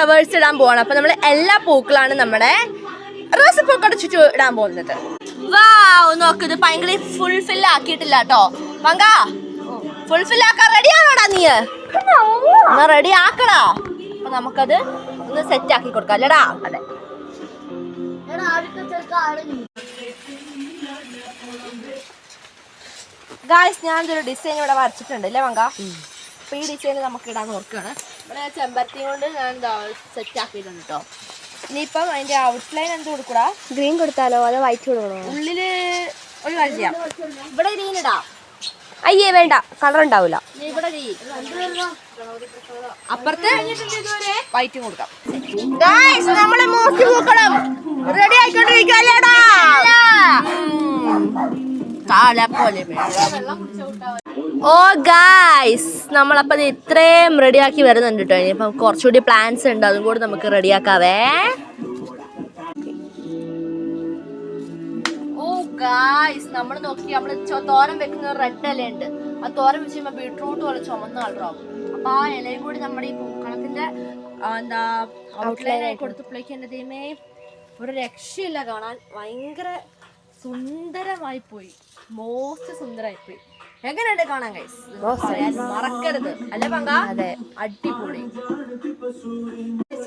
Flowers ഇടാൻ പോവാണ്. അപ്പൊ നമ്മൾ എല്ലാ പൂക്കളാണ് നമ്മുടെ റോസപ്പൂക്കളുടെ ചുറ്റും ഇടാൻ പോകുന്നത്. വാവ്, നോക്ക്, ഇത് ഭയങ്കര ഫുൾഫിൽ ആക്കിയിട്ടില്ല കേട്ടോ. മങ്ക ഫുൾഫിൽ ആക്കാൻ റെഡി ആണോടാ നീ? എന്നാ റെഡി ആക്കടാ. അപ്പൊ നമുക്കത് ഒന്ന് സെറ്റ് ആക്കി കൊടുക്കാം അല്ലേടാ? അതെ. ഗായ്സ്, ഞാനൊരു ഡിസൈൻ ഇവിടെ വരച്ചിട്ടുണ്ട് അല്ലേ മങ്ക? അപ്പൊ ഈ ഡിസൈൻ നമുക്ക് ഇടാൻ നോക്കുകയാണ്. ഇവിടെ ചെമ്പരത്തി കൊണ്ട് ഞാൻ എന്താ സെറ്റ് ആക്കിയിട്ടുണ്ട് കേട്ടോ. ഇനിയിപ്പം അതിന്റെ ഔട്ട്ലൈൻ എന്ത് കൊടുക്കൂടാ? ഗ്രീൻ കൊടുത്താലോ അതോ വൈറ്റ് കൊടുക്കണോ? ഉള്ളില് ഒരു കാര്യം ചെയ്യാം, ഇവിടെ ഗ്രീൻ ഇടാം. അയ്യേ വേണ്ട, കളർ ഉണ്ടാവില്ല. ഇവിടെ അപ്പുറത്ത് വൈറ്റും കൊടുക്കാം. ഗായ്സ്, നമ്മളെ മൂർത്തി പൂക്കളം റെഡി ആയിക്കൊണ്ടിരിക്കുകയല്ലേടാ? ഓ ഗായ്സ്, നമ്മളപ്പോ ഇത്രയും റെഡിയാക്കി വരുന്നുണ്ട് കേട്ടോ. ഇനിയിപ്പം കുറച്ചുകൂടി പ്ലാൻസ് ഉണ്ട്, അതും കൂടി നമുക്ക് റെഡിയാക്കാവേ. ഓ ഗായ്സ്, നമ്മൾ നോക്കി നമ്മള് തോരൻ വെക്കുന്ന റെഡ് ഇല ഉണ്ട്. ആ തോരൻ വെച്ച് കഴിയുമ്പോൾ ബീട്രൂട്ട് പോലെ ചുമന്ന കളറാവും. അപ്പൊ ആ ഇലയും കൂടി നമ്മുടെ ഈ പൂക്കളത്തിന്റെ എന്താ ഔട്ട്ലൈൻ ആയി കൊടുത്തപ്പോഴേക്ക് എന്റെ ദൈവമേ ഒരു രക്ഷയില്ല, കാണാൻ ഭയങ്കര സുന്ദരമായി പോയി. മോസ്റ്റ് സുന്ദരമായി പോയി. എങ്ങനെയുണ്ട് കാണാൻ ഗൈസ്? മറക്കരുത് അല്ലേ പങ്ക? അതെ, അടിപൊളി.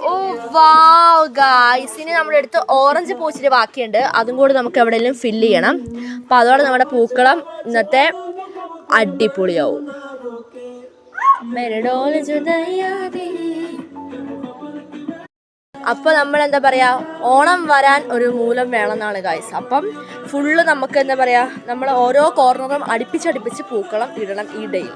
ഓ വാവ് ഗൈസ്, ഇനി നമ്മുടെ അടുത്ത് ഓറഞ്ച് പൂച്ചിരി ബാക്കിയുണ്ട്. അതും കൂടി നമുക്ക് എവിടെയെങ്കിലും ഫില്ല് ചെയ്യണം. അപ്പൊ അതോടെ നമ്മുടെ പൂക്കളം ഇന്നത്തെ അടിപൊളിയാവും. അപ്പൊ നമ്മൾ എന്താ പറയാ, ഓണം വരാൻ ഒരു മൂലം വേണമെന്നാണ് ഗൈസ്. അപ്പം ഫുള്ള് നമുക്ക് എന്താ പറയാ, നമ്മൾ ഓരോ കോർണറും അടുപ്പിച്ചടുപ്പിച്ച് പൂക്കളം ഇടണം ഈ ഡേയിൽ.